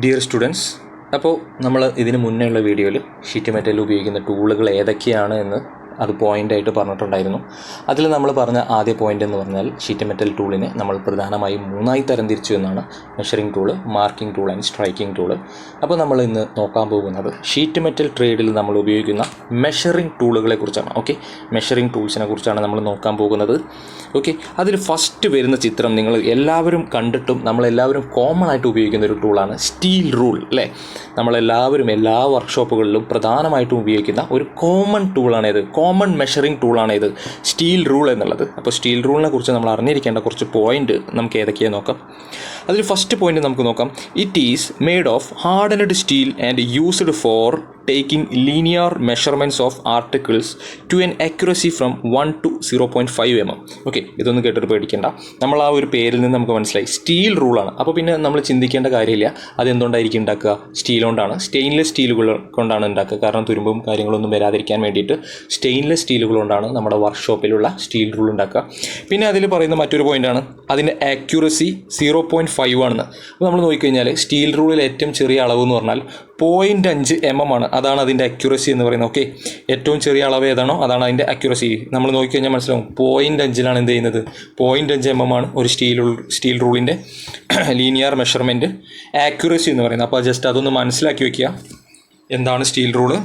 Dear students, അപ്പോൾ നമ്മൾ ഇതിന് മുന്നേ ഉള്ള വീഡിയോയിൽ ഷീറ്റ് മെറ്റലിൽ ഉപയോഗിക്കുന്ന ടൂളുകൾ ഏതൊക്കെയാണ് എന്ന് അത് പോയിൻ്റായിട്ട് പറഞ്ഞിട്ടുണ്ടായിരുന്നു. അതിൽ നമ്മൾ പറഞ്ഞ ആദ്യ പോയിൻ്റ് എന്ന് പറഞ്ഞാൽ ഷീറ്റ് മെറ്റൽ ടൂളിനെ നമ്മൾ പ്രധാനമായും മൂന്നായി തരംതിരിച്ചു എന്നാണ്: measuring tool, marking tool and striking tool. അപ്പോൾ നമ്മൾ ഇന്ന് നോക്കാൻ പോകുന്നത് ഷീറ്റ് മെറ്റൽ ട്രേഡിൽ നമ്മൾ ഉപയോഗിക്കുന്ന മെഷറിംഗ് ടൂളുകളെ കുറിച്ചാണ്. ഓക്കെ, മെഷറിംഗ് ടൂൾസിനെ കുറിച്ചാണ് നമ്മൾ നോക്കാൻ പോകുന്നത്. ഓക്കെ, അതിൽ ഫസ്റ്റ് വരുന്ന ചിത്രം നിങ്ങൾ എല്ലാവരും കണ്ടിട്ടും നമ്മളെല്ലാവരും കോമൺ ആയിട്ട് ഉപയോഗിക്കുന്ന ഒരു ടൂളാണ് സ്റ്റീൽ റൂൾ, അല്ലേ? നമ്മളെല്ലാവരും എല്ലാ വർക്ക്ഷോപ്പുകളിലും പ്രധാനമായിട്ടും ഉപയോഗിക്കുന്ന ഒരു കോമൺ ടൂളാണ് ഇത്, കോമൺ മെഷറിംഗ് ടൂളാണ് ഇത്, സ്റ്റീൽ റൂൾ എന്നുള്ളത്. അപ്പോൾ സ്റ്റീൽ റൂളിനെ കുറിച്ച് നമ്മൾ അറിഞ്ഞിരിക്കേണ്ട കുറച്ച് പോയിന്റ് നമുക്ക് ഏതൊക്കെയാണ് നോക്കാം. അതിൽ ഫസ്റ്റ് പോയിന്റ് നമുക്ക് നോക്കാം. It is made of hardened steel and used for taking linear measurements of articles to an accuracy from 1 to 0.5 mm. Okay, ഇതൊന്നും കേട്ടിട്ട് പേടിക്കേണ്ട. നമ്മൾ ആ ഒരു പേരിൽ നിന്ന് നമുക്ക് മനസ്സിലായി സ്റ്റീൽ റൂളാണ്. അപ്പോൾ പിന്നെ നമ്മൾ ചിന്തിക്കേണ്ട കാര്യമില്ല അതെന്തുകൊണ്ടായിരിക്കും ഉണ്ടാക്കുക. സ്റ്റീൽ കൊണ്ടാണ്, സ്റ്റെയിൻലെസ് സ്റ്റീലുകൾ കൊണ്ടാണ് ഉണ്ടാക്കുക. കാരണം തുരുമ്പും കാര്യങ്ങളൊന്നും വരാതിരിക്കാൻ വേണ്ടിയിട്ട് സ്റ്റെയിൻലെസ് സ്റ്റീലുകൾ കൊണ്ടാണ് നമ്മുടെ വർക്ക്ഷോപ്പിലുള്ള സ്റ്റീൽ റൂൾ ഉണ്ടാക്കുക. പിന്നെ അതിൽ പറയുന്ന മറ്റൊരു പോയിൻ്റാണ് അതിൻ്റെ ആക്യുറസി 0.5 ആണെന്ന്. അപ്പോൾ നമ്മൾ നോക്കിക്കഴിഞ്ഞാൽ സ്റ്റീൽ റൂളിൽ ഏറ്റവും ചെറിയ അളവ് എന്ന് പറഞ്ഞാൽ 0.5 mm ആണ്. അതാണ് അതിൻ്റെ അക്യുറസി എന്ന് പറയുന്നത്. ഓക്കെ, ഏറ്റവും ചെറിയ അളവ് ഏതാണോ അതാണ് അതിൻ്റെ അക്യുറസി. നമ്മൾ നോക്കിക്കഴിഞ്ഞാൽ മനസ്സിലാവും 0.5 എന്ത് ചെയ്യുന്നത്, 0.5 mm ആണ് ഒരു സ്റ്റീൽ റൂളിൻ്റെ ലീനിയർ മെഷർമെൻറ്റ് ആക്യുറസി എന്ന് പറയുന്നത്. അപ്പോൾ ജസ്റ്റ് അതൊന്ന് മനസ്സിലാക്കി വയ്ക്കുക. എന്താണ് സ്റ്റീൽ റൂള്,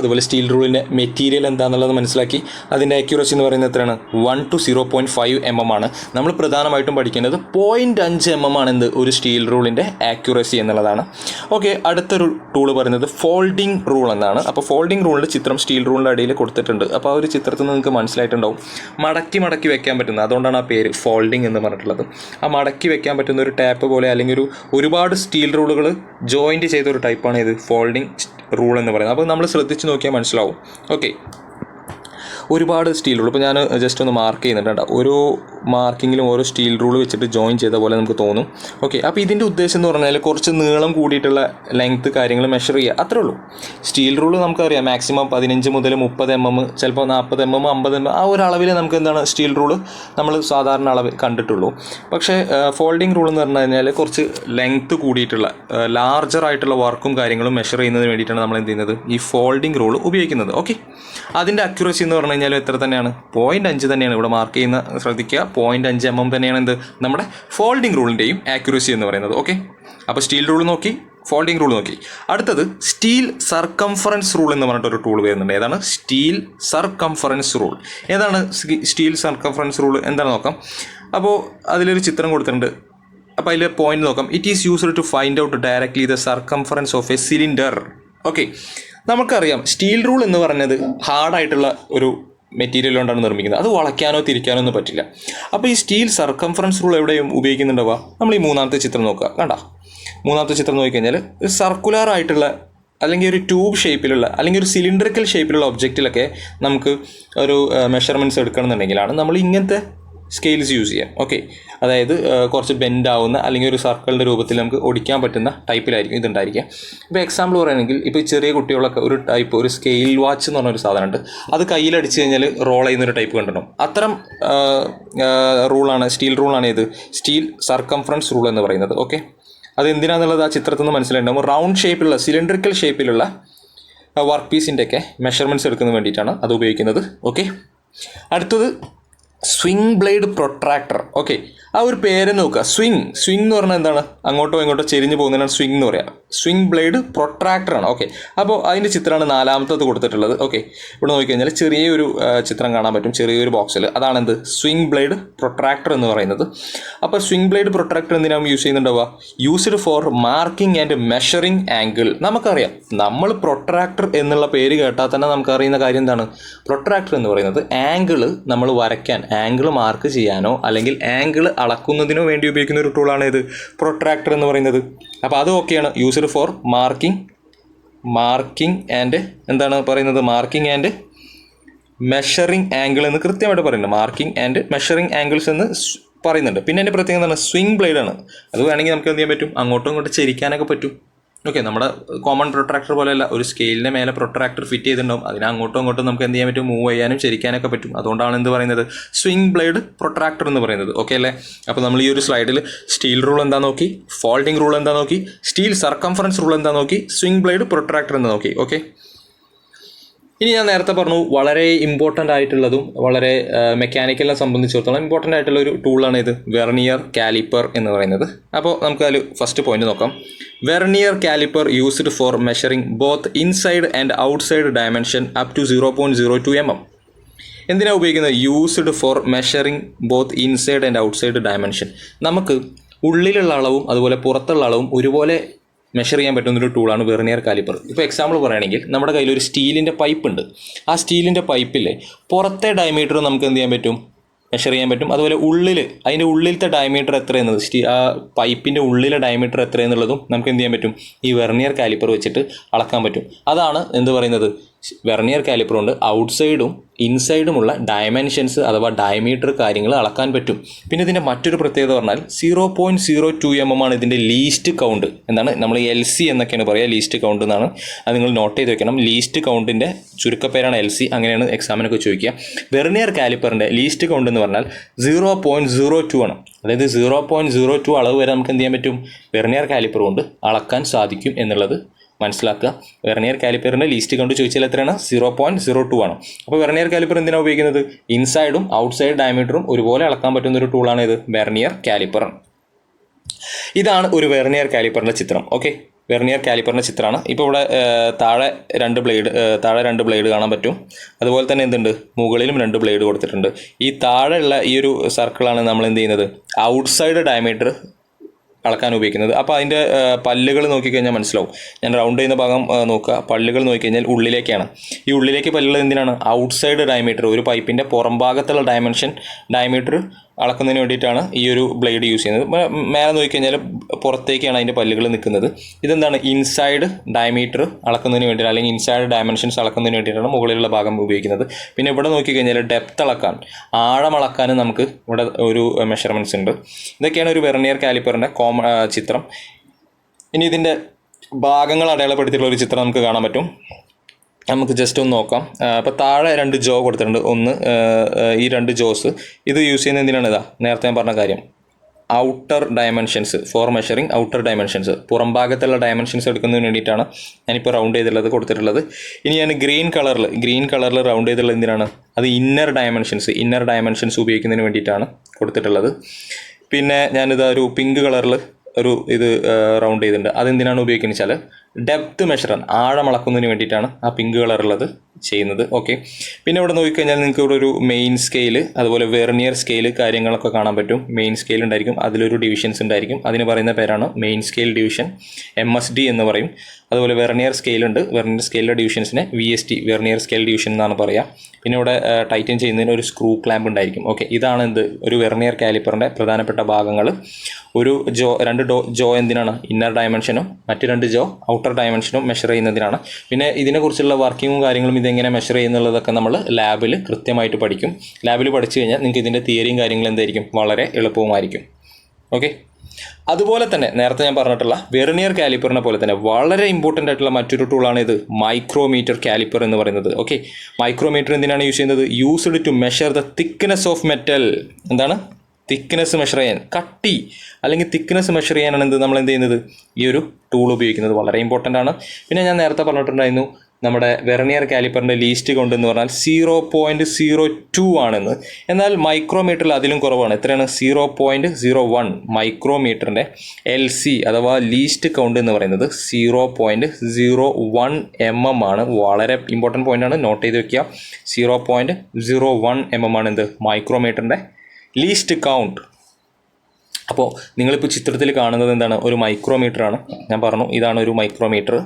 അതുപോലെ സ്റ്റീൽ റൂളിൻ്റെ മെറ്റീരിയൽ എന്താണെന്നുള്ളത് മനസ്സിലാക്കി. അതിൻ്റെ അക്യുറസി എന്ന് പറയുന്നത് എത്രയാണ്? 1 to 0.5 mm ആണ്. നമ്മൾ പ്രധാനമായിട്ടും പഠിക്കേണ്ടത് 0.5 mm ആണ് എന്ത്, ഒരു സ്റ്റീൽ റൂളിൻ്റെ ആക്യുറസി എന്നുള്ളതാണ്. ഓക്കെ, അടുത്തൊരു ടൂള് പറയുന്നത് ഫോൾഡിംഗ് റൂൾ എന്നാണ്. അപ്പോൾ ഫോൾഡിംഗ് റൂളിൻ്റെ ചിത്രം സ്റ്റീൽ റൂളിൻ്റെ അടിയിൽ കൊടുത്തിട്ടുണ്ട്. അപ്പോൾ ആ ഒരു ചിത്രത്തിൽ നിന്ന് നിങ്ങൾക്ക് മനസ്സിലായിട്ടുണ്ടാവും മടക്കി വെക്കാൻ പറ്റുന്നത്. അതുകൊണ്ടാണ് ആ പേര് ഫോൾഡിംഗ് എന്ന് പറഞ്ഞിട്ടുള്ളത്. ആ മടക്കി വെക്കാൻ പറ്റുന്ന ഒരു ടാപ്പ് പോലെ, അല്ലെങ്കിൽ ഒരുപാട് സ്റ്റീൽ റൂളുകൾ ജോയിൻറ്റ് ചെയ്ത ഒരു ടൈപ്പാണ് ഇത് ഫോൾഡിംഗ് റൂൾ എന്ന് പറയുന്നത്. അപ്പോൾ നമ്മൾ ശ്രദ്ധിച്ച് നോക്കിയാൽ മനസ്സിലാവും. ഓക്കെ, ഒരുപാട് സ്റ്റീൽ റൂൾ ഇപ്പോൾ ഞാൻ ജസ്റ്റ് ഒന്ന് മാർക്ക് ചെയ്യുന്നുണ്ട്. ഓരോ മാർക്കിങ്ങിലും ഓരോ സ്റ്റീൽ റൂൾ വെച്ചിട്ട് ജോയിൻ ചെയ്ത പോലെ നമുക്ക് തോന്നും. ഓക്കെ, അപ്പോൾ ഇതിൻ്റെ ഉദ്ദേശം എന്ന് പറഞ്ഞാൽ കുറച്ച് നീളം കൂടിയിട്ടുള്ള ലെങ്ത്ത് കാര്യങ്ങൾ മെഷർ ചെയ്യുക, അത്രേ ഉള്ളൂ. സ്റ്റീൽ റൂൾ നമുക്കറിയാം മാക്സിമം 15 മുതൽ 30 mm, ചിലപ്പോൾ 40 mm, 50 mm, ആ ഒരു അളവിൽ നമുക്ക് എന്താണ് സ്റ്റീൽ റൂൾ നമ്മൾ സാധാരണ അളവ് കണ്ടിട്ടുള്ളൂ. പക്ഷേ ഫോൾഡിംഗ് റൂൾ എന്ന് പറഞ്ഞു കഴിഞ്ഞാൽ കുറച്ച് ലെങ്ത്ത് കൂടിയിട്ടുള്ള ലാർജർ ആയിട്ടുള്ള വർക്കും കാര്യങ്ങളും മെഷർ ചെയ്യുന്നതിന് വേണ്ടിയിട്ടാണ് നമ്മൾ എന്ത് ചെയ്യുന്നത്, ഈ ഫോൾഡിംഗ് റൂൾ ഉപയോഗിക്കുന്നത്. ഓക്കെ, അതിൻ്റെ അക്യുറസി എന്ന് പറഞ്ഞു കഴിഞ്ഞാൽ എത്ര തന്നെയാണ്? 0.5 തന്നെയാണ് ഇവിടെ മാർക്ക് ചെയ്യുന്ന, ശ്രദ്ധിക്കുക. 0.5 mm തന്നെയാണ് എന്ത്, നമ്മുടെ ഫോൾഡിംഗ് റൂളിൻ്റെയും ആക്യുറസി എന്ന് പറയുന്നത്. ഓക്കെ, അപ്പോൾ സ്റ്റീൽ റൂൾ നോക്കി, ഫോൾഡിംഗ് റൂൾ നോക്കി. അടുത്തത് സ്റ്റീൽ സർക്കംഫറൻസ് റൂൾ എന്ന് പറഞ്ഞിട്ടൊരു ടൂൾ വരുന്നുണ്ട്. ഏതാണ്? Steel circumference rule. ഏതാണ് സ്റ്റീൽ സർക്കംഫറൻസ് റൂൾ? എന്താണ് നോക്കാം. അപ്പോൾ അതിലൊരു ചിത്രം കൊടുത്തിട്ടുണ്ട്. അപ്പോൾ അതിലെ പോയിന്റ് നോക്കാം. It is used to find out directly the circumference of a cylinder. Okay, നമുക്കറിയാം സ്റ്റീൽ റൂൾ എന്ന് പറഞ്ഞത് ഹാർഡായിട്ടുള്ള ഒരു മെറ്റീരിയൽ കൊണ്ടാണ് നിർമ്മിക്കുന്നത്. അത് വളയ്ക്കാനോ തിരിക്കാനോ ഒന്നും പറ്റില്ല. അപ്പോൾ ഈ സ്റ്റീൽ സർക്കംഫറൻസ് റൂൾ എവിടെയും ഉപയോഗിക്കുന്നുണ്ടാവുക? നമ്മൾ ഈ മൂന്നാമത്തെ ചിത്രം നോക്കുക. കണ്ട, മൂന്നാമത്തെ ചിത്രം നോക്കിക്കഴിഞ്ഞാൽ സർക്കുലർ ആയിട്ടുള്ള, അല്ലെങ്കിൽ ഒരു ട്യൂബ് ഷേപ്പിലുള്ള, അല്ലെങ്കിൽ ഒരു സിലിണ്ടറിക്കൽ ഷേപ്പിലുള്ള ഒബ്ജക്റ്റിലൊക്കെ നമുക്ക് ഒരു മെഷർമെൻറ്റ്സ് എടുക്കണമെന്നുണ്ടെങ്കിലാണ് നമ്മൾ ഇങ്ങനത്തെ സ്കെയിൽസ് യൂസ് ചെയ്യാം. ഓക്കെ, അതായത് കുറച്ച് ബെൻഡ് ആവുന്ന, അല്ലെങ്കിൽ ഒരു സർക്കിളിൻ്റെ രൂപത്തിൽ നമുക്ക് ഒടിക്കാൻ പറ്റുന്ന ടൈപ്പിലായിരിക്കും ഇതുണ്ടായിരിക്കുക. ഇപ്പോൾ എക്സാമ്പിൾ പറയുകയാണെങ്കിൽ ഇപ്പോൾ ചെറിയ കുട്ടികളൊക്കെ ഒരു ടൈപ്പ്, ഒരു സ്കെയിൽ വാച്ച് എന്ന് പറഞ്ഞൊരു സാധനമുണ്ട്. അത് കയ്യിലടിച്ച് കഴിഞ്ഞാൽ റോൾ ചെയ്യുന്നൊരു ടൈപ്പ് കണ്ടിട്ടുണ്ടാവും. അത്തരം റൂളാണ്, സ്റ്റീൽ റൂളാണ് ഇത് സ്റ്റീൽ സർക്കംഫറൻസ് റൂൾ എന്ന് പറയുന്നത്. ഓക്കെ, അത് എന്തിനാണെന്നുള്ളത് ആ ചിത്രത്തിൽ നിന്ന് മനസ്സിലായിട്ടുണ്ടാകും. റൗണ്ട് ഷേപ്പിലുള്ള, സിലിണ്ടറിക്കൽ ഷേപ്പിലുള്ള വർക്ക് പീസിൻ്റെയൊക്കെ മെഷർമെൻറ്റ്സ് എടുക്കുന്നതിന് വേണ്ടിയിട്ടാണ് അത് ഉപയോഗിക്കുന്നത്. ഓക്കെ, അടുത്തത് സ്വിംഗ് ബ്ലേഡ് പ്രൊട്രാക്ടർ. ഓക്കെ, ആ ഒരു പേര് നോക്കുക. സ്വിംഗ് എന്ന് പറഞ്ഞാൽ എന്താണ്? അങ്ങോട്ടോ ഇങ്ങോട്ടോ ചെരിഞ്ഞ് പോകുന്നതിനാണ് സ്വിംഗ് എന്ന് പറയുക. Swing blade പ്രൊട്രാക്ടറാണ്. ഓക്കെ, അപ്പോൾ അതിൻ്റെ ചിത്രമാണ് നാലാമത്തത് കൊടുത്തിട്ടുള്ളത്. ഓക്കെ, ഇവിടെ നോക്കിക്കഴിഞ്ഞാൽ ചെറിയൊരു ചിത്രം കാണാൻ പറ്റും, ചെറിയൊരു ബോക്സിൽ. അതാണെന്ത്, സ്വിംഗ് ബ്ലേഡ് പ്രൊട്രാക്ടർ എന്ന് പറയുന്നത്. അപ്പോൾ സ്വിംഗ് ബ്ലേഡ് പ്രൊട്രാക്ടർ എന്തിനാണ് യൂസ് ചെയ്യുന്നുണ്ടാവുക? Used for marking and measuring angle. നമുക്കറിയാം, നമ്മൾ പ്രൊട്രാക്ടർ എന്നുള്ള പേര് കേട്ടാൽ തന്നെ നമുക്കറിയുന്ന കാര്യം എന്താണ്? പ്രൊട്രാക്ടർ എന്ന് പറയുന്നത് ആംഗിള് നമ്മൾ വരയ്ക്കാൻ, ആംഗിൾ മാർക്ക് ചെയ്യാനോ അല്ലെങ്കിൽ ആംഗിൾ അളക്കുന്നതിനോ വേണ്ടി ഉപയോഗിക്കുന്ന ഒരു ടൂളാണ് ഇത് പ്രൊട്രാക്ടർ എന്ന് പറയുന്നത്. അപ്പോൾ അത് ഓക്കെയാണ്. യൂസ്ഡ് ഫോർ മാർക്കിംഗ് ആൻഡ് എന്താണ് പറയുന്നത്, മാർക്കിംഗ് ആൻഡ് മെഷറിംഗ് ആംഗിൾ എന്ന് കൃത്യമായിട്ട് പറയുന്നുണ്ട്. മാർക്കിംഗ് ആൻഡ് മെഷറിംഗ് ആംഗിൾസ് എന്ന് പറയുന്നുണ്ട്. പിന്നെ എൻ്റെ പ്രത്യേകത എന്താണ്? സ്വിംഗ് ബ്ലേഡാണ്. അത് വേണമെങ്കിൽ നമുക്ക് എന്ത് ചെയ്യാൻ പറ്റും, അങ്ങോട്ടും ഇങ്ങോട്ടും ചെരിക്കാനൊക്കെ പറ്റും. ഓക്കെ, നമ്മുടെ കോമൺ പ്രൊട്രാക്ടർ പോലെയല്ല, ഒരു സ്കെയിലിൻ്റെ മേലെ പ്രൊട്രാക്ടർ ഫിറ്റ് ചെയ്തിട്ടുണ്ടാവും. അതിനെ അങ്ങോട്ടും ഇങ്ങോട്ടും നമുക്ക് എന്ത് ചെയ്യാൻ പറ്റും, മൂവ് ചെയ്യാനും ചരിക്കാനൊക്കെ പറ്റും. അതുകൊണ്ടാണ് എന്ത് പറയുന്നത്, സ്വിംഗ് ബ്ലേഡ് പ്രൊട്രാക്ടർ എന്ന് പറയുന്നത്. ഓക്കെ അല്ലേ? അപ്പോൾ നമ്മൾ ഈ ഒരു സ്ലൈഡിൽ സ്റ്റീൽ റൂൾ എന്താ നോക്കി, ഫോൾഡിംഗ് റൂൾ എന്താ നോക്കി, സ്റ്റീൽ സർക്കംഫറൻസ് റൂൾ എന്താ നോക്കി, സ്വിംഗ് ബ്ലേഡ് പ്രൊട്രാക്ടർ എന്ന് നോക്കി. ഓക്കെ, ഇനി ഞാൻ നേരത്തെ പറഞ്ഞു വളരെ ഇമ്പോർട്ടൻ്റ് ആയിട്ടുള്ളതും വളരെ മെക്കാനിക്കലിനെ സംബന്ധിച്ചിടത്തോളം ഇമ്പോർട്ടൻ്റ് ആയിട്ടുള്ള ഒരു ടൂളാണ് ഇത്, വെർനിയർ കാലിപ്പർ എന്ന് പറയുന്നത്. അപ്പോൾ നമുക്ക് അതിൽ ഫസ്റ്റ് പോയിന്റ് നോക്കാം. Vernier caliper used for measuring both inside and outside dimension up to 0.02 mm. എന്തിനാണ് ഉപയോഗിക്കുന്നത്? Used for measuring both inside and outside dimension. നമുക്ക് ഉള്ളിലുള്ള അളവും അതുപോലെ പുറത്തുള്ള അളവും ഒരുപോലെ മെഷർ ചെയ്യാൻ പറ്റുന്നൊരു ടൂളാണ് വെർനിയർ കാലിപ്പർ. ഇപ്പോൾ എക്സാമ്പിൾ പറയുകയാണെങ്കിൽ നമ്മുടെ കയ്യിൽ ഒരു സ്റ്റീലിൻ്റെ പൈപ്പ് ഉണ്ട്. ആ സ്റ്റീലിൻ്റെ പൈപ്പിലെ പുറത്തെ ഡയമീറ്റർ നമുക്ക് എന്ത് ചെയ്യാൻ പറ്റും, മെഷർ ചെയ്യാൻ പറ്റും. അതുപോലെ അതിൻ്റെ ഉള്ളിലത്തെ ഡയമീറ്റർ എത്രയെന്നത്, ആ പൈപ്പിൻ്റെ ഉള്ളിലെ ഡയമീറ്റർ എത്രയെന്നുള്ളതും നമുക്ക് എന്ത് ചെയ്യാൻ പറ്റും, ഈ വെർനിയർ കാലിപ്പർ വെച്ചിട്ട് അളക്കാൻ പറ്റും. അതാണ് എന്ത് പറയുന്നത്, വെർനിയർ കാലിപ്പർ കൊണ്ട് ഔട്ട്സൈഡും ഇൻസൈഡുമുള്ള ഡയമെൻഷൻസ് അഥവാ ഡയമീറ്റർ കാര്യങ്ങൾ അളക്കാൻ പറ്റും. പിന്നെ ഇതിൻ്റെ മറ്റൊരു പ്രത്യേകത പറഞ്ഞാൽ 0.02 mm ആണ് ഇതിൻ്റെ ലീസ്റ്റ് കൗണ്ട്. എന്താണ് നമ്മൾ LC എന്നൊക്കെയാണ് പറയുക, ലീസ്റ്റ് കൗണ്ട് എന്നാണ്. അത് നിങ്ങൾ നോട്ട് ചെയ്ത് വെക്കണം. ലീസ്റ്റ് കൗണ്ടിൻ്റെ ചുരുക്കപ്പേരാണ് LC. അങ്ങനെയാണ് എക്സാമിനൊക്കെ ചോദിക്കുക. വെർനിയർ കാലിപ്പറിൻ്റെ ലീസ്റ്റ് കൗണ്ട് എന്ന് പറഞ്ഞാൽ 0.02 ആണ്. അതായത് 0.02 അളവ് വരെ നമുക്ക് എന്ത് ചെയ്യാൻ പറ്റും, വെർനിയർ കാലിപ്പർ കൊണ്ട് അളക്കാൻ സാധിക്കും എന്നുള്ളത് മനസ്സിലാക്കുക. വെർനിയർ കാലിപ്പറിൻ്റെ ലീസ്റ്റ് കൗണ്ട് ചോദിച്ചാൽ എത്രയാണ്, 0.02 ആണ്. അപ്പോൾ വെർനിയർ കാലിപ്പർ എന്തിനാണ് ഉപയോഗിക്കുന്നത്, ഇൻസൈഡും ഔട്ട്സൈഡ് ഡയമീറ്ററും ഒരുപോലെ അളക്കാൻ പറ്റുന്ന ഒരു ടൂളാണ് ഇത്, വെർനിയർ കാലിപ്പർ. ഇതാണ് ഒരു വെർനിയർ കാലിപ്പറിൻ്റെ ചിത്രം. ഓക്കെ, വെർനിയർ കാലിപ്പറിൻ്റെ ചിത്രമാണ്. ഇപ്പോൾ ഇവിടെ താഴെ രണ്ട് ബ്ലേഡ് കാണാൻ പറ്റും. അതുപോലെ തന്നെ എന്തുണ്ട്, മുകളിലും 2 ബ്ലേഡ് കൊടുത്തിട്ടുണ്ട്. ഈ താഴെയുള്ള ഈ ഒരു സർക്കിളാണ് നമ്മൾ എന്ത് ചെയ്യുന്നത്, ഔട്ട്സൈഡ് ഡയമീറ്റർ അളക്കാൻ ഉപയോഗിക്കുന്നത്. അപ്പോൾ അതിൻ്റെ പല്ലുകൾ നോക്കിക്കഴിഞ്ഞാൽ മനസ്സിലാവും. ഞാൻ റൗണ്ട് ചെയ്യുന്ന ഭാഗം നോക്കുക, പല്ലുകൾ നോക്കിക്കഴിഞ്ഞാൽ ഉള്ളിലേക്കാണ്. ഈ ഉള്ളിലേക്ക് പല്ലുകൾ എന്തിനാണ്, ഔട്ട്സൈഡ് ഡയമീറ്റർ, ഒരു പൈപ്പിൻ്റെ പുറം ഭാഗത്തുള്ള ഡയമീറ്റർ അളക്കുന്നതിന് വേണ്ടിയിട്ടാണ് ഈ ഒരു ബ്ലേഡ് യൂസ് ചെയ്യുന്നത്. മേലെ നോക്കിക്കഴിഞ്ഞാൽ പുറത്തേക്കാണ് അതിൻ്റെ പല്ലുകൾ നിൽക്കുന്നത്. ഇതെന്താണ്, ഇൻസൈഡ് ഡയമീറ്റർ അളക്കുന്നതിന് വേണ്ടിയിട്ട് അല്ലെങ്കിൽ ഇൻസൈഡ് ഡയമെൻഷൻസ് അളക്കുന്നതിന് വേണ്ടിയിട്ടാണ് മുകളിലുള്ള ഭാഗം ഉപയോഗിക്കുന്നത്. പിന്നെ ഇവിടെ നോക്കിക്കഴിഞ്ഞാൽ ഡെപ്ത് അളക്കാൻ, ആഴം അളക്കാനും നമുക്ക് ഇവിടെ ഒരു മെഷർമെൻറ്റ്സ് ഉണ്ട്. ഇതൊക്കെയാണ് ഒരു വെർനിയർ കാലിപ്പറിൻ്റെ ചിത്രം. ഇനി ഇതിൻ്റെ ഭാഗങ്ങൾ അടയാളപ്പെടുത്തിയിട്ടുള്ള ഒരു ചിത്രം നമുക്ക് കാണാൻ പറ്റും. നമുക്ക് ജസ്റ്റ് ഒന്ന് നോക്കാം. അപ്പോൾ താഴെ 2 ജോ കൊടുത്തിട്ടുണ്ട്. ഈ 2 ജോസ് ഇത് യൂസ് ചെയ്യുന്നത് എന്തിനാണ്, നേരത്തെ ഞാൻ പറഞ്ഞ കാര്യം, outer dimensions, for measuring outer dimensions, പുറം ഭാഗത്തുള്ള ഡയമെൻഷൻസ് എടുക്കുന്നതിന് വേണ്ടിയിട്ടാണ് ഞാനിപ്പോൾ റൗണ്ട് ചെയ്തിട്ടുള്ളത് കൊടുത്തിട്ടുള്ളത്. ഇനി ഞാൻ ഗ്രീൻ കളറിൽ റൗണ്ട് ചെയ്തിട്ടുള്ളത് എന്തിനാണ്, അത് ഇന്നർ ഡയമെൻഷൻസ് ഉപയോഗിക്കുന്നതിന് വേണ്ടിയിട്ടാണ് കൊടുത്തിട്ടുള്ളത്. പിന്നെ ഞാനിത് പിങ്ക് കളറിൽ ഇത് റൗണ്ട് ചെയ്തിട്ടുണ്ട്. അതെന്തിനാണ് ഉപയോഗിക്കുന്നത് വെച്ചാൽ ഡെപ്ത് മെഷറാണ്, ആഴം അളക്കുന്നതിന് വേണ്ടിയിട്ടാണ് ആ പിങ്ക് കളറുള്ളത് ചെയ്യുന്നത്. ഓക്കെ, പിന്നെ ഇവിടെ നോക്കിക്കഴിഞ്ഞാൽ നിങ്ങൾക്ക് ഇവിടെ ഒരു മെയിൻ സ്കെയിൽ അതുപോലെ വെർനിയർ സ്കെയിൽ കാര്യങ്ങളൊക്കെ കാണാൻ പറ്റും. മെയിൻ സ്കെയിൽ ഉണ്ടായിരിക്കും, അതിലൊരു ഡിവിഷൻസ് ഉണ്ടായിരിക്കും. അതിന് പറയുന്ന പേരാണ് മെയിൻ സ്കെയിൽ ഡിവിഷൻ, MSD എന്ന് പറയും. അതുപോലെ വെർനിയർ സ്കെയിലുണ്ട്, വെർനിയർ സ്കെയിലിൻ്റെ ഡിവിഷൻസിനെ VSD, വെർനിയർ സ്കെയിൽ ഡിവിഷൻ എന്നാണ് പറയുക. പിന്നെ ഇവിടെ ടൈറ്റൻ ചെയ്യുന്നതിന് ഒരു സ്ക്രൂ ക്ലാമ്പ് ഉണ്ടായിരിക്കും. ഓക്കെ, ഇതാണ് ഒരു വെർനിയർ കാലിപ്പറിൻ്റെ പ്രധാനപ്പെട്ട ഭാഗങ്ങൾ. രണ്ട് ജോ എന്തിനാണ്, ഇന്നർ ഡയമെൻഷനും മറ്റ് 2 ജോ ഔട്ടർ ഡയമെൻഷനും മെഷർ ചെയ്യുന്നതിനാണ്. പിന്നെ ഇതിനെക്കുറിച്ചുള്ള വർക്കിങ്ങും കാര്യങ്ങളും ഇതെങ്ങനെ മെഷർ ചെയ്യുന്നുള്ളതൊക്കെ നമ്മൾ ലാബിൽ കൃത്യമായിട്ട് പഠിക്കും. ലാബിൽ പഠിച്ചു കഴിഞ്ഞാൽ നിങ്ങൾക്ക് ഇതിൻ്റെ തിയറിയും കാര്യങ്ങളും എന്തായിരിക്കും, വളരെ എളുപ്പവുമായിരിക്കും. ഓക്കെ, അതുപോലെ തന്നെ നേരത്തെ ഞാൻ പറഞ്ഞിട്ടുള്ള വെർനിയർ കാലിപ്പറിനെ പോലെ തന്നെ വളരെ ഇമ്പോർട്ടൻ്റ് ആയിട്ടുള്ള മറ്റൊരു ടൂളാണ് ഇത്, മൈക്രോമീറ്റർ കാലിപ്പർ എന്ന് പറയുന്നത്. ഓക്കെ, മൈക്രോമീറ്റർ എന്തിനാണ് യൂസ് ചെയ്യുന്നത്, used to measure the thickness of metal. എന്താണ്, തിക്നെസ് മെഷർ ചെയ്യാൻ, കട്ടി അല്ലെങ്കിൽ തിക്നെസ് മെഷർ ചെയ്യാനാണ് നമ്മൾ എന്ത് ചെയ്യുന്നത്, ഈ ഒരു ടൂൾ ഉപയോഗിക്കുന്നത്. വളരെ ഇമ്പോർട്ടൻ്റ് ആണ്. പിന്നെ ഞാൻ നേരത്തെ പറഞ്ഞിട്ടുണ്ടായിരുന്നു നമ്മുടെ വെർനിയർ കാലിപ്പറിൻ്റെ ലീസ്റ്റ് കൗണ്ട് എന്ന് പറഞ്ഞാൽ 0.02 ആണെന്ന്. എന്നാൽ മൈക്രോമീറ്ററിൽ അതിലും കുറവാണ്. എത്രയാണ്, 0.01. മൈക്രോമീറ്ററിൻ്റെ LC അഥവാ ലീസ്റ്റ് കൗണ്ട് എന്ന് പറയുന്നത് 0.01 mm ആണ്. വളരെ ഇമ്പോർട്ടൻറ്റ് പോയിൻ്റാണ്, നോട്ട് ചെയ്ത് വെക്കുക. 0.01 mm ആണ് മൈക്രോമീറ്ററിൻ്റെ ലീസ്റ്റ് കൗണ്ട്. അപ്പോൾ നിങ്ങളിപ്പോൾ ചിത്രത്തിൽ കാണുന്നത് എന്താണ്, ഒരു മൈക്രോമീറ്ററാണ്. ഞാൻ പറഞ്ഞു ഇതാണ് ഒരു മൈക്രോമീറ്റർ.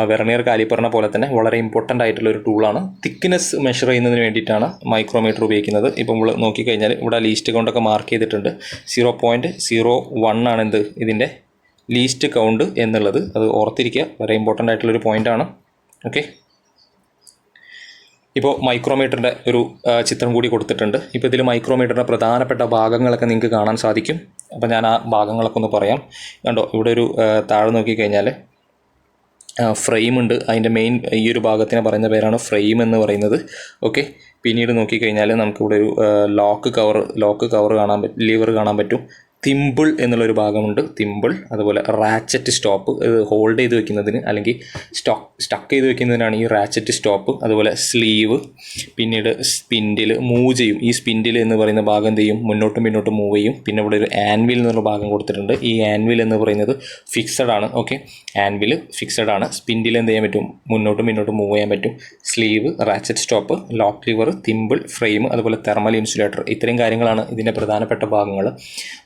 വെർനിയർ കാലിപ്പറിനെ പോലെ തന്നെ വളരെ ഇമ്പോർട്ടൻ്റ് ആയിട്ടുള്ള ഒരു ടൂളാണ്. തിക്നെസ് മെഷർ ചെയ്യുന്നതിന് വേണ്ടിയിട്ടാണ് മൈക്രോമീറ്റർ ഉപയോഗിക്കുന്നത്. ഇപ്പോൾ നമ്മൾ നോക്കിക്കഴിഞ്ഞാൽ ഇവിടെ ലീസ്റ്റ് കൗണ്ടൊക്കെ മാർക്ക് ചെയ്തിട്ടുണ്ട്. 0.01 ആണ് ഇതിൻ്റെ ലീസ്റ്റ് കൗണ്ട് എന്നുള്ളത്. അത് ഓർത്തിരിക്കുക, വളരെ ഇമ്പോർട്ടൻ്റ് ആയിട്ടുള്ളൊരു പോയിൻ്റാണ്. ഓക്കെ, ഇപ്പോൾ മൈക്രോമീറ്ററിൻ്റെ ഒരു ചിത്രം കൂടി കൊടുത്തിട്ടുണ്ട്. ഇപ്പോൾ ഇതിൽ മൈക്രോമീറ്ററിൻ്റെ പ്രധാനപ്പെട്ട ഭാഗങ്ങളൊക്കെ നിങ്ങൾക്ക് കാണാൻ സാധിക്കും. അപ്പോൾ ഞാൻ ആ ഭാഗങ്ങളൊക്കെ ഒന്ന് പറയാം. കണ്ടോ, ഇവിടെ ഒരു താഴെ നോക്കിക്കഴിഞ്ഞാൽ ഫ്രെയിമുണ്ട്. അതിൻ്റെ മെയിൻ ഈ ഒരു ഭാഗത്തിന് പറയുന്ന പേരാണ് ഫ്രെയിം എന്ന് പറയുന്നത്. ഓക്കെ, പിന്നീട് നോക്കിക്കഴിഞ്ഞാൽ നമുക്കിവിടെ ഒരു ലോക്ക് കവർ കാണാൻ പറ്റും, ലിവർ കാണാൻ പറ്റും. തിമ്പിൾ എന്നുള്ളൊരു ഭാഗമുണ്ട്, തിമ്പിൾ. അതുപോലെ റാച്ചറ്റ് സ്റ്റോപ്പ്, ഇത് ഹോൾഡ് ചെയ്ത് വെക്കുന്നതിന് അല്ലെങ്കിൽ സ്റ്റക്ക് ചെയ്ത് വെക്കുന്നതിനാണ് ഈ റാച്ചറ്റ് സ്റ്റോപ്പ്. അതുപോലെ സ്ലീവ്, പിന്നീട് സ്പിൻഡിൽ മൂവ് ചെയ്യും. ഈ സ്പിൻഡിൽ എന്ന് പറയുന്ന ഭാഗം എന്ത് ചെയ്യും, മുന്നോട്ടും മൂവ് ചെയ്യും. പിന്നെ ഇവിടെ ഒരു ആൻവിൽ എന്നുള്ള ഭാഗം കൊടുത്തിട്ടുണ്ട്. ഈ ആൻവിൽ എന്ന് പറയുന്നത് ഫിക്സഡ് ആണ്. ഓക്കെ, ആൻവിൽ ഫിക്സഡ് ആണ്. സ്പിൻഡിൽ എന്ത് ചെയ്യാൻ പറ്റും, മുന്നോട്ടും മൂവ് ചെയ്യാൻ പറ്റും. Sleeve, ratchet stop, lock lever, thimble, frame, അതുപോലെ തെർമൽ ഇൻസുലേറ്റർ. ഇത്രയും കാര്യങ്ങളാണ് ഇതിൻ്റെ പ്രധാനപ്പെട്ട ഭാഗങ്ങൾ.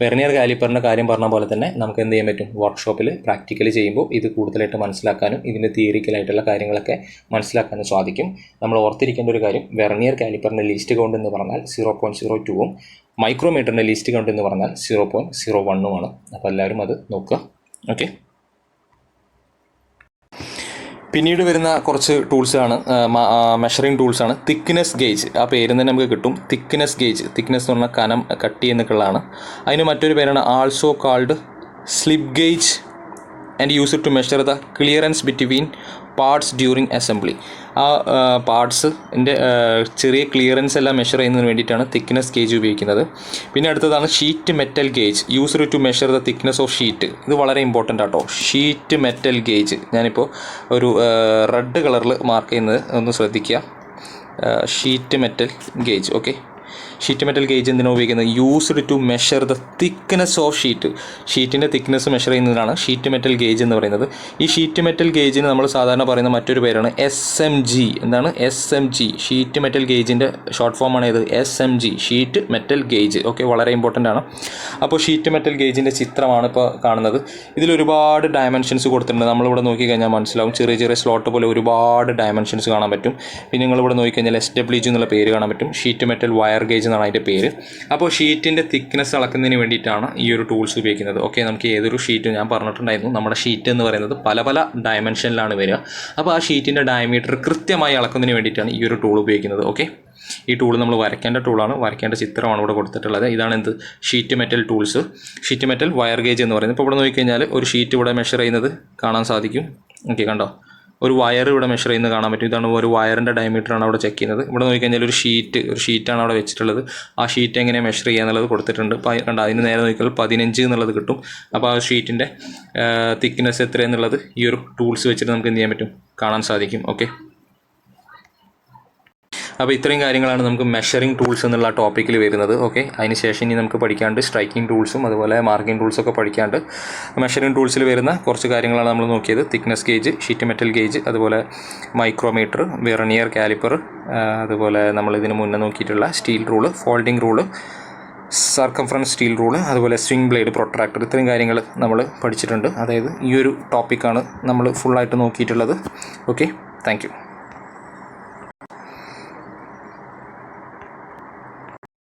വെർനിയർ കാലിപ്പറിൻ്റെ കാര്യം പറഞ്ഞ പോലെ തന്നെ നമുക്ക് എന്ത് ചെയ്യാൻ പറ്റും, വർക്ക്ഷോപ്പിൽ പ്രാക്ടിക്കലി ചെയ്യുമ്പോൾ ഇത് കൂടുതലായിട്ട് മനസ്സിലാക്കാനും ഇതിൻ്റെ തിയറിക്കലായിട്ടുള്ള കാര്യങ്ങളൊക്കെ മനസ്സിലാക്കാനും സാധിക്കും. നമ്മൾ ഓർത്തിരിക്കേണ്ട ഒരു കാര്യം, വെർനിയർ കാലിപ്പറിൻ്റെ ലീസ്റ്റ് കൗണ്ട് എന്ന് പറഞ്ഞാൽ 0.02 മൈക്രോമീറ്ററിൻ്റെ ലീസ്റ്റ് കൗണ്ട് എന്ന് പറഞ്ഞാൽ 0.01 അപ്പോൾ എല്ലാവരും അത് നോക്കുക. ഓക്കെ, പിന്നീട് വരുന്ന കുറച്ച് ടൂൾസാണ്, മെഷറിംഗ് ടൂൾസാണ്. തിക്നെസ് ഗേജ്, ആ പേര് തന്നെ നമുക്ക് കിട്ടും. തിക്നെസ് ഗേജ്, തിക്നെസ് എന്ന് പറഞ്ഞാൽ കനം, കട്ടി എന്നൊക്കെയുള്ളതാണ്. അതിന് മറ്റൊരു പേരാണ് also called slip gauge and use to measure the clearance between parts during assembly. ആ പാർട്സിൻ്റെ ചെറിയ ക്ലിയറൻസ് എല്ലാം മെഷർ ചെയ്യുന്നതിന് വേണ്ടിയിട്ടാണ് തിക്നെസ് ഗേജ് ഉപയോഗിക്കുന്നത്. പിന്നെ അടുത്തതാണ് sheet metal gauge, used to measure the thickness of sheet. ഇത് വളരെ ഇമ്പോർട്ടൻ്റ് ആട്ടോ, ഷീറ്റ് മെറ്റൽ ഗേജ്. ഞാനിപ്പോൾ ഒരു റെഡ് കളറിൽ മാർക്ക് ചെയ്യുന്നത് ഒന്ന് ശ്രദ്ധിക്കുക. Sheet metal gauge. Okay, sheet metal gauge എന്തിനാണ് ഉപയോഗിക്കുന്നത്, used to measure the thickness of sheet. ഷീറ്റിൻ്റെ തിക്നെസ് മെഷർ ചെയ്യുന്നതിനാണ് ഷീറ്റ് മെറ്റൽ ഗേജ് എന്ന് പറയുന്നത്. ഈ ഷീറ്റ് മെറ്റൽ ഗേജിന് നമ്മൾ സാധാരണ പറയുന്ന മറ്റൊരു പേരാണ് SMG. എന്താണ് SMG? ഷീറ്റ് മെറ്റൽ ഗേജിൻ്റെ ഷോർട്ട് ഫോമാണ് ഇത്, SMG, sheet metal gauge. Okay, വളരെ ഇമ്പോർട്ടൻ്റ് ആണ്. അപ്പോൾ ഷീറ്റ് മെറ്റൽ ഗേജിൻ്റെ ചിത്രമാണ് ഇപ്പോൾ കാണുന്നത്. ഇതിലൊരുപാട് ഡയമെൻഷൻസ് കൊടുത്തിട്ടുണ്ട്. നമ്മളിവിടെ നോക്കിക്കഴിഞ്ഞാൽ മനസ്സിലാവും, ചെറിയ സ്ലോട്ട് പോലെ ഒരുപാട് ഡയമെൻഷൻസ് കാണാൻ പറ്റും. പിന്നെ നിങ്ങളിവിടെ നോക്കിക്കഴിഞ്ഞാൽ SWG എന്നുള്ള പേര് കാണാൻ പറ്റും. ഷീറ്റ് മെറ്റൽ വയർ ഗേജ് എന്നാണ് അതിൻ്റെ പേര്. അപ്പോൾ ഷീറ്റിൻ്റെ തിക്നെസ് അളക്കുന്നതിന് വേണ്ടിയിട്ടാണ് ഈ ഒരു ടൂൾസ് ഉപയോഗിക്കുന്നത്. ഓക്കെ, നമുക്ക് ഏതൊരു ഷീറ്റും ഞാൻ പറഞ്ഞിട്ടുണ്ടായിരുന്നു, നമ്മുടെ ഷീറ്റ് എന്ന് പറയുന്നത് പല ഡയമെൻഷനിലാണ് വരിക. അപ്പോൾ ആ ഷീറ്റിൻ്റെ ഡയമീറ്റർ കൃത്യമായി അളക്കുന്നതിന് വേണ്ടിയിട്ടാണ് ഈ ഒരു ടൂൾ ഉപയോഗിക്കുന്നത്. ഓക്കെ, ഈ ടൂൾ നമ്മൾ വരയ്ക്കേണ്ട ടൂളാണ്, വരയ്ക്കേണ്ട ചിത്രമാണ് ഇവിടെ കൊടുത്തിട്ടുള്ളത്. ഇതാണ് എന്ത്, sheet metal tools, sheet metal wire gauge എന്ന് പറയുന്നത്. ഇപ്പോൾ ഇവിടെ നോക്കിക്കഴിഞ്ഞാൽ ഒരു ഷീറ്റ് ഇവിടെ മെഷർ ചെയ്യുന്നത് കാണാൻ സാധിക്കും. ഓക്കെ, കണ്ടോ, ഒരു വയർ ഇവിടെ മെഷർ ചെയ്യുന്നത് കാണാൻ പറ്റും. ഇതാണ് ഒരു വയറിൻ്റെ ഡയമീറ്ററാണ് അവിടെ ചെക്ക് ചെയ്യുന്നത്. ഇവിടെ നോക്കിക്കഴിഞ്ഞാൽ ഒരു ഷീറ്റാണ് അവിടെ വെച്ചിട്ടുള്ളത്. ആ ഷീറ്റ് എങ്ങനെ മെഷർ ചെയ്യുക എന്നുള്ളത് കൊടുത്തിട്ടുണ്ട്. കണ്ടോ, അതിന് നേരെ നോക്കിയാൽ 15 എന്നുള്ളത് കിട്ടും. അപ്പോൾ ആ ഷീറ്റിൻ്റെ തിക്നെസ് എത്ര എന്നുള്ളത് ഈ ഒരു ടൂൾസ് വെച്ചിട്ട് നമുക്ക് എന്ത് ചെയ്യാൻ പറ്റും, കാണാൻ സാധിക്കും. ഓക്കെ, അപ്പോൾ ഇത്രയും കാര്യങ്ങളാണ് നമുക്ക് മെഷറിംഗ് ടൂൾസ് എന്നുള്ള ടോപ്പിക്കിൽ വരുന്നത്. ഓക്കെ, അതിന് ശേഷം ഇനി നമുക്ക് പഠിക്കാണ്ട് സ്ട്രൈക്കിംഗ് ടൂൾസും അതുപോലെ മാർക്കിംഗ് ടൂൾസൊക്കെ പഠിക്കാണ്ട്. മെഷറിംഗ് ടൂൾസിൽ വരുന്ന കുറച്ച് കാര്യങ്ങളാണ് നമ്മൾ നോക്കിയത്. Thickness gauge, sheet metal gauge, അതുപോലെ മൈക്രോമീറ്റർ, വെർനിയർ കാലിപ്പർ, അതുപോലെ നമ്മൾ ഇതിന് മുന്നേ നോക്കിയിട്ടുള്ള steel rule, folding rule, circumference steel rule, അതുപോലെ സ്വിംഗ് ബ്ലേഡ്, പ്രൊട്രാക്ടർ. ഇത്രയും കാര്യങ്ങൾ നമ്മൾ പഠിച്ചിട്ടുണ്ട്. അതായത് ഈ ഒരു ടോപ്പിക്കാണ് നമ്മൾ ഫുള്ളായിട്ട് നോക്കിയിട്ടുള്ളത്. Okay, thank you.